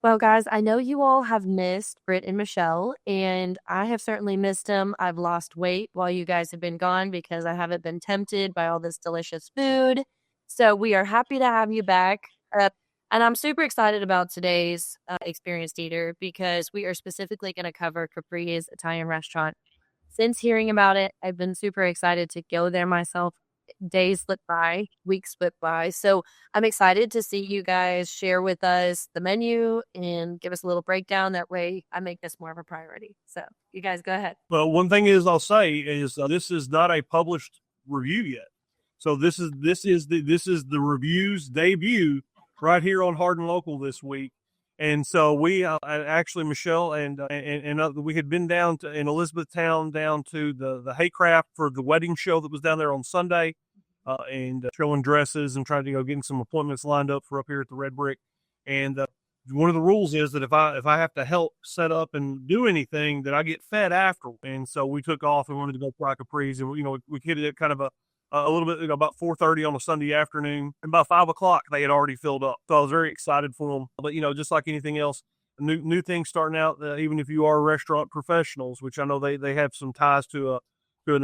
Well, guys, I know you all have missed Britt and Michelle, and I have certainly missed them. I've lost weight while you guys have been gone because I haven't been tempted by all this delicious food. So we are happy to have you back. Uh, and I'm super excited about today's experienced eater because we are specifically going to cover Capri's Italian restaurant. Since hearing about it, I've been super excited to go there myself. Days slip by, weeks slip by. So I'm excited to see you guys share with us the menu and give us a little breakdown. That way I make this more of a priority. So you guys go ahead. Well, one thing is I'll say is this is not a published review yet. So this is the review's debut right here on Hardin Local this week. And so we actually, Michelle and we had been down in Elizabethtown down to the Haycraft for the wedding show that was down there on Sunday, and showing dresses and trying to getting some appointments lined up for up here at the Red Brick. And one of the rules is that if I have to help set up and do anything, that I get fed after. And so we took off and wanted to go try Capri's, and we hit it kind of a little bit, about 4:30 on a Sunday afternoon. And by 5 o'clock, they had already filled up. So I was very excited for them. But, just like anything else, new things starting out, even if you are restaurant professionals, which I know they have some ties to an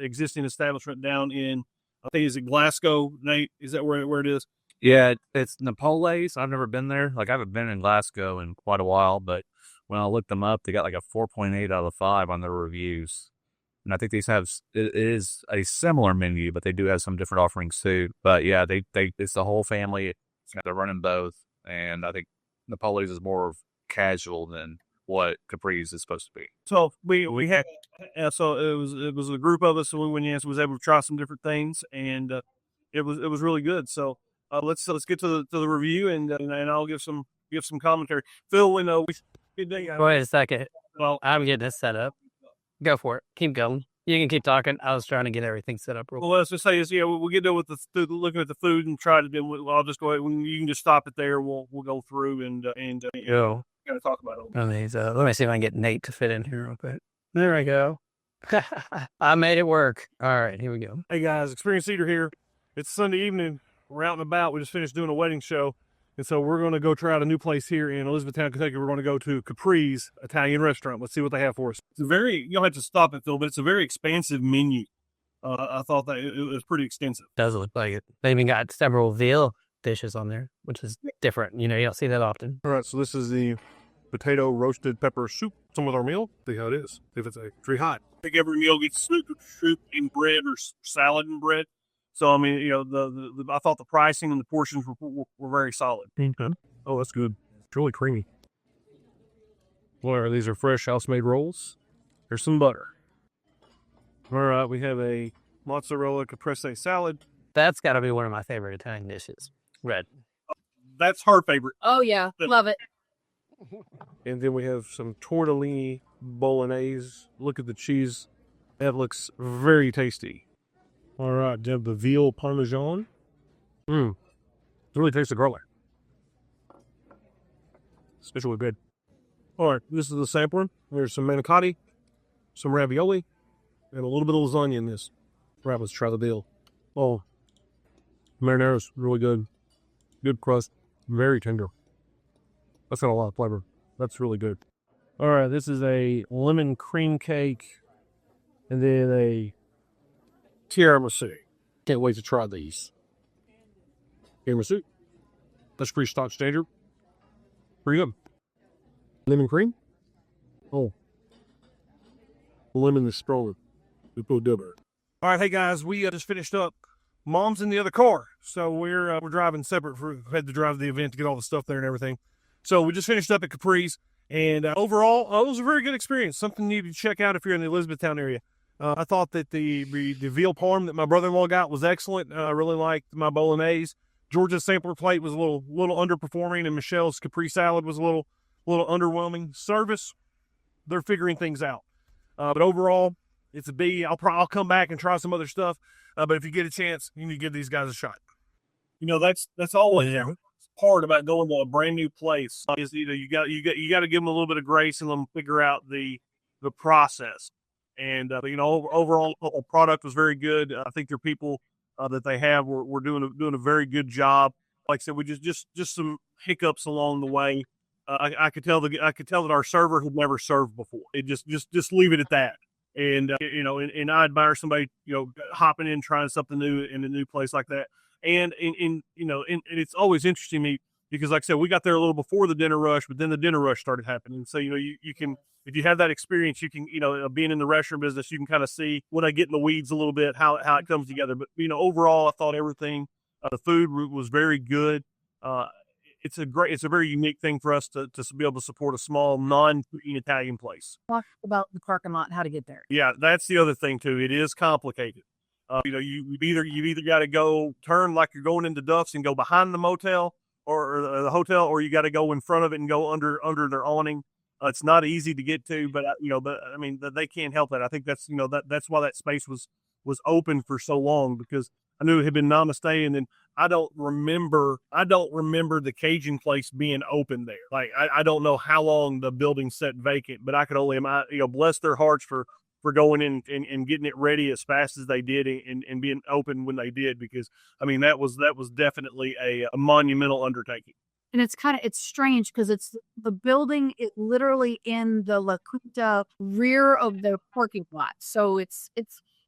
existing establishment down in, I think, is it Glasgow, Nate? Is that where it is? Yeah, it's Napole's. I've never been there. Like, I haven't been in Glasgow in quite a while, but when I looked them up, they got like a 4.8 out of 5 on their reviews. And I think it is a similar menu, but they do have some different offerings too. But yeah, it's the whole family. They're running both. And I think Napole's is more casual than what Capri's is supposed to be. So we had, so it was a group of us. So we went in, was able to try some different things, and it was really good. So let's get to the review, and I'll give some commentary. Phil, Wait a second. Well, I'm getting this set up. Go for it. Keep going. You can keep talking. I was trying to get everything set up real quick. Well, let's just say is, we'll get done with looking at the food and try to. I'll just go ahead. You can just stop it there. We'll go through and Yo. Gotta talk about it. Let me see if I can get Nate to fit in here real quick. There I go. I made it work. All right, here we go. Hey guys, Experienced Eater here. It's Sunday evening. We're out and about. We just finished doing a wedding show. And so we're going to go try out a new place here in Elizabethtown, Kentucky. We're going to go to Capri's Italian restaurant. Let's see what they have for us. You don't have to stop it, Phil, but it's a very expansive menu. I thought that it was pretty extensive. Does look like it. They even got several veal dishes on there, which is different. You don't see that often. All right, so this is the potato roasted pepper soup. Some with our meal. See how it is. See if it's pretty hot. I think every meal gets soup and bread or salad and bread. So, I mean, I thought the pricing and the portions were very solid. Okay. Oh, that's good. It's really creamy. Well, these are fresh house-made rolls. There's some butter. All right, we have a mozzarella caprese salad. That's got to be one of my favorite Italian dishes. Red. That's her favorite. Oh, yeah. Love it. And then we have some tortellini bolognese. Look at the cheese. That looks very tasty. All right, they have the Veal Parmesan. It really tastes the garlic. Especially good. All right, this is the sampler. There's some manicotti, some ravioli, and a little bit of lasagna in this. All right, let's try the veal. Oh, marinare's really good. Good crust, very tender. That's got a lot of flavor. That's really good. All right, this is a lemon cream cake, and then a tiramisu. Can't wait to try these. Tiramisu. That's pretty stock standard. Pretty good. Lemon cream. Oh. Lemon is stronger. We put double. All right, hey guys, we just finished up. Mom's in the other car, so we're driving separate. Had to drive to the event to get all the stuff there and everything. So we just finished up at Capri's, and overall, it was a very good experience. Something you need to check out if you're in the Elizabethtown area. I thought that the veal parm that my brother-in-law got was excellent. I really liked my bolognese. Georgia's sampler plate was a little underperforming, and Michelle's Capri salad was a little underwhelming. Service, they're figuring things out. But overall, it's a B. I'll come back and try some other stuff. But if you get a chance, you need to give these guys a shot. That's always part about going to a brand new place. Is you got to give them a little bit of grace and let them figure out the process. And overall, the product was very good. I think their people that they have were doing a very good job. like I said, we just some hiccups along the way. I could tell that our server had never served before. It just leave it at that. And and I admire somebody hopping in, trying something new in a new place like that. And it's always interesting to me because, like I said, we got there a little before the dinner rush, but then the dinner rush started happening. So you can, if you have that experience, you can being in the restaurant business, you can kind of see when I get in the weeds a little bit how it comes together. But overall, I thought everything, the food was very good. It's a very unique thing for us to be able to support a small non-Italian place. Talk about the parking lot and how to get there. Yeah, that's the other thing too. It is complicated. You've either got to go turn like you're going into Duff's and go behind the motel or the hotel, or you got to go in front of it and go under their awning. It's not easy to get to, but I mean they can't help that. I think that's that's why that space was open for so long, because I knew it had been Namaste, and then I don't remember the Cajun place being open there. Like I don't know how long the building sat vacant, but I could only bless their hearts for going in and getting it ready as fast as they did and being open when they did, because I mean that was definitely a monumental undertaking. And it's strange because it's the building is literally in the La Quinta rear of the parking lot. So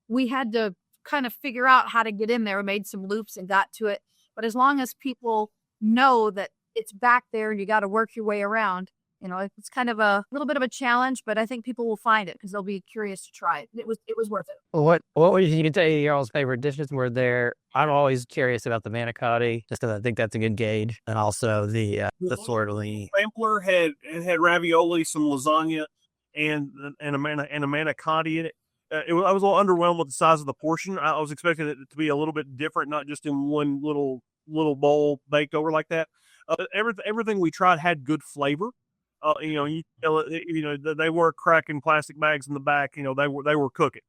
we had to kind of figure out how to get in there. We made some loops and got to it. But as long as people know that it's back there and you got to work your way around, it's kind of a little bit of a challenge, but I think people will find it because they'll be curious to try it. It was worth it. What would you say y'all's favorite dishes were there? I'm always curious about the manicotti, just because I think that's a good gauge, and also the tortellini. Sampler had ravioli, some lasagna, and a manicotti in it. I was a little underwhelmed with the size of the portion. I was expecting it to be a little bit different, not just in one little bowl baked over like that. Everything we tried had good flavor. They were cracking plastic bags in the back. They were cooking,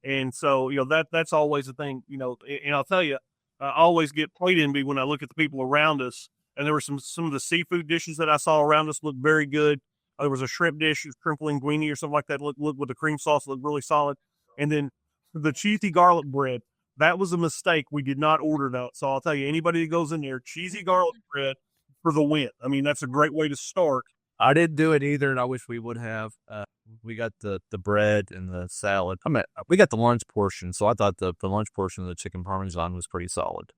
and so that's always a thing. And I'll tell you, I always get plate envy when I look at the people around us. And there were some of the seafood dishes that I saw around us looked very good. There was a shrimp dish, shrimp linguine or something like that. Looked with the cream sauce, looked really solid. And then the cheesy garlic bread, that was a mistake. We did not order that. So I'll tell you, anybody that goes in there, cheesy garlic bread for the win. I mean, that's a great way to start. I didn't do it either, and I wish we would have. We got the bread and the salad. We got the lunch portion, so I thought the lunch portion of the chicken parmesan was pretty solid.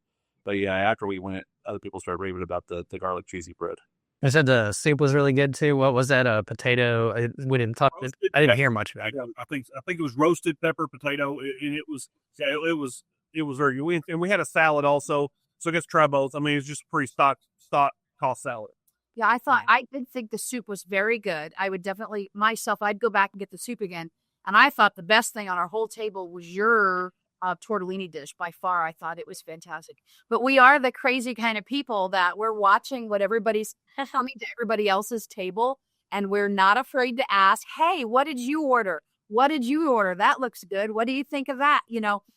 But yeah, after we went, other people started raving about the garlic cheesy bread. I said the soup was really good too. What was that? A potato? We didn't talk. I didn't hear much about it. I think it was roasted pepper potato, and it was very good. And we had a salad also, so I guess try both. I mean, it's just pretty stock tossed salad. Yeah, I did think the soup was very good. I would definitely I'd go back and get the soup again. And I thought the best thing on our whole table was your tortellini dish. By far, I thought it was fantastic. But we are the crazy kind of people that we're watching what everybody's coming to everybody else's table, and we're not afraid to ask, "Hey, what did you order? What did you order? That looks good. What do you think of that?"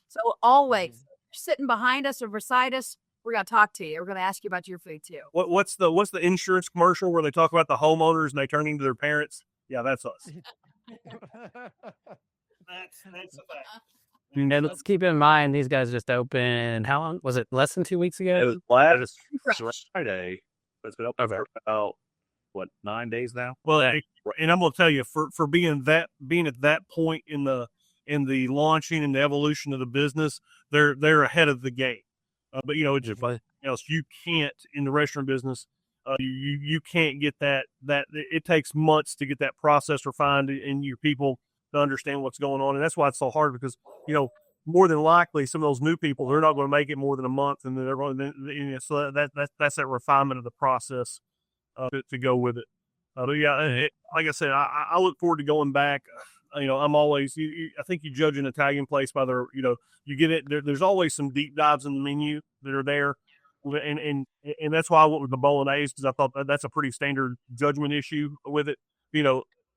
So always sitting behind us or beside us, we're going to talk to you. We're going to ask you about your food too. What's the insurance commercial where they talk about the homeowners and they turn into their parents? Yeah, that's us. That's a fact. And let's keep in mind, these guys just opened, how long? Was it less than 2 weeks ago? It was last Friday, but it's been open for about, 9 days now? Well, and I'm going to tell you, for being at that point in the launching and the evolution of the business, they're ahead of the game. But you can't in the restaurant business. You can't get that. It takes months to get that process refined in your people to understand what's going on, and that's why it's so hard, because more than likely some of those new people, they're not going to make it more than a month, and then so that's that refinement of the process to go with it. But yeah, like I said, I look forward to going back. I'm always. I think you judge an Italian place by their. You get it. There's always some deep dives in the menu that are there, and that's why I went with the bolognese, because I thought that's a pretty standard judgment issue with it.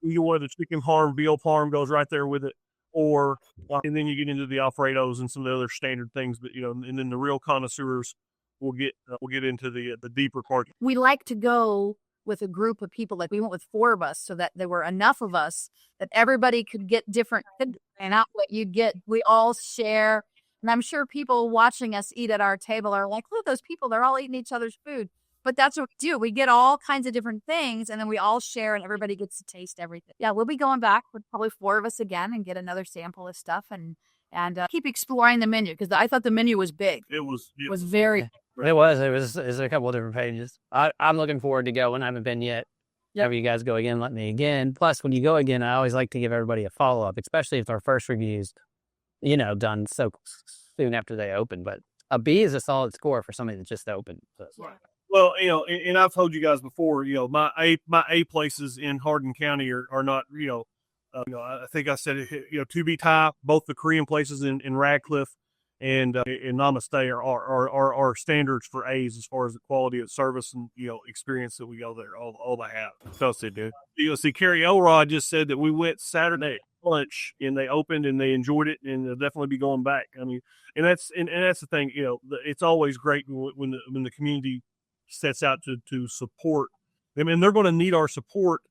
You want the chicken parm, veal parm goes right there with it, and then you get into the Alfredos and some of the other standard things. But and then the real connoisseurs will get into the deeper part. We like to go with a group of people. Like we went with 4 of us, so that there were enough of us that everybody could get different and out what you get. We all share, And I'm sure people watching us eat at our table are like, look, those people, they're all eating each other's food. But that's what we do. We get all kinds of different things, and then we all share, and everybody gets to taste everything. Yeah, we'll be going back with probably 4 of us again and get another sample of stuff and keep exploring the menu, because I thought the menu was big. It was Very. It was a couple of different pages. I'm looking forward to going. I haven't been yet. Have you guys go again, let me again. Plus, when you go again, I always like to give everybody a follow-up, especially if our first review's, done so soon after they open. But a B is a solid score for somebody that just opened. So. Well, and I've told you guys before, my A places in Hardin County are not, I think I said, to be tie, both the Korean places in Radcliffe and in Namaste are standards for A's as far as the quality of service and, experience that we go there, all they have. So I dude. See, Carrie Elrod just said that we went Saturday lunch and they opened and they enjoyed it, and they'll definitely be going back. I mean, and that's the thing, it's always great when the community sets out to support them, and they're going to need our support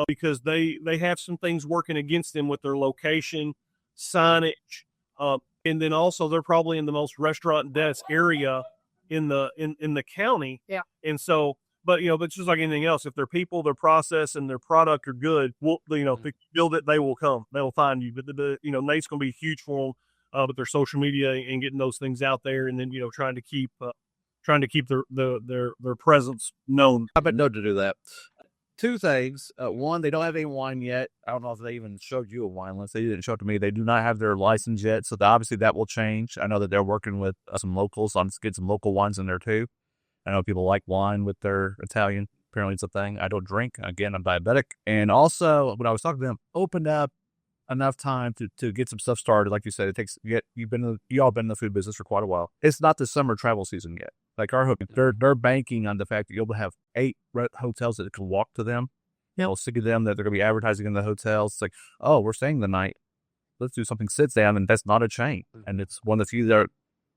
because they have some things working against them with their location, signage, and then also they're probably in the most restaurant dense area in the county. Yeah. And so, but just like anything else, if their people, their process, and their product are good, if you build it, they will come. They will find you. But Nate's going to be huge for them with their social media and getting those things out there, and then trying to keep their presence known. I've been known to do that. 2 things. One, they don't have any wine yet. I don't know if they even showed you a wine list. They didn't show it to me. They do not have their license yet, so obviously that will change. I know that they're working with some locals on to get some local wines in there too. I know people like wine with their Italian. Apparently it's a thing. I don't drink. Again, I'm diabetic. And also, when I was talking to them, opened up enough time to get some stuff started. Like you said, it takes, you all been in the food business for quite a while. It's not the summer travel season yet. Like our hook, they're banking on the fact that you'll have 8 hotels that can walk to them. They'll sick of them that they're going to be advertising in the hotels. It's like, oh, we're staying the night. Let's do something sit down. And that's not a chain. And it's one of the few that are,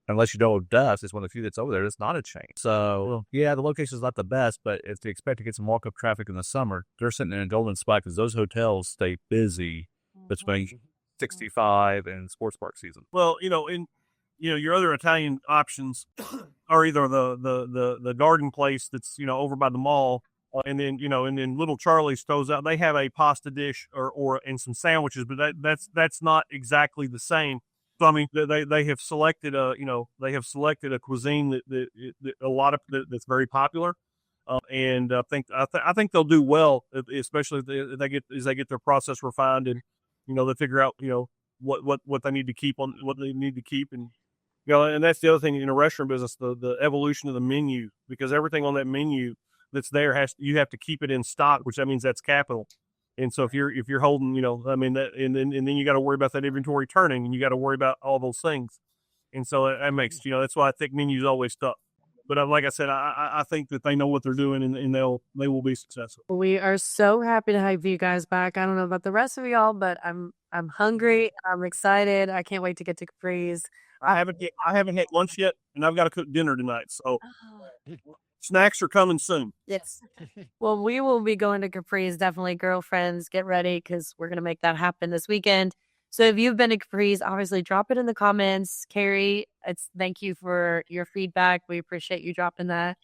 unless you know Duff's, it's one of the few that's over there. It's not a chain. So yeah, the location's not the best, but if they expect to get some walk-up traffic in the summer, they're sitting in a golden spot because those hotels stay busy between 65 and sports park season. Well, your other Italian options are either the garden place that's over by the mall, and then Little Charlie's throws out. They have a pasta dish and some sandwiches, but that's not exactly the same. So I mean, they have selected a cuisine that a lot of that's very popular, and I think they'll do well, especially if they get their process refined, and they figure out what they need to keep and and that's the other thing in the restaurant business, the evolution of the menu, because everything on that menu that's there you have to keep it in stock, which that means that's capital. And so if you're holding, and then you got to worry about that inventory turning, and you got to worry about all those things. And so that makes, that's why I think menus always tough. But like I said, I think that they know what they're doing, and they will be successful. We are so happy to have you guys back. I don't know about the rest of y'all, but I'm hungry. I'm excited. I can't wait to get to Capri's. I haven't had lunch yet, and I've got to cook dinner tonight. So snacks are coming soon. Yes. Well, we will be going to Capri's. Definitely, girlfriends, get ready because we're going to make that happen this weekend. So if you've been to Capri's, obviously drop it in the comments. Carrie, thank you for your feedback. We appreciate you dropping that.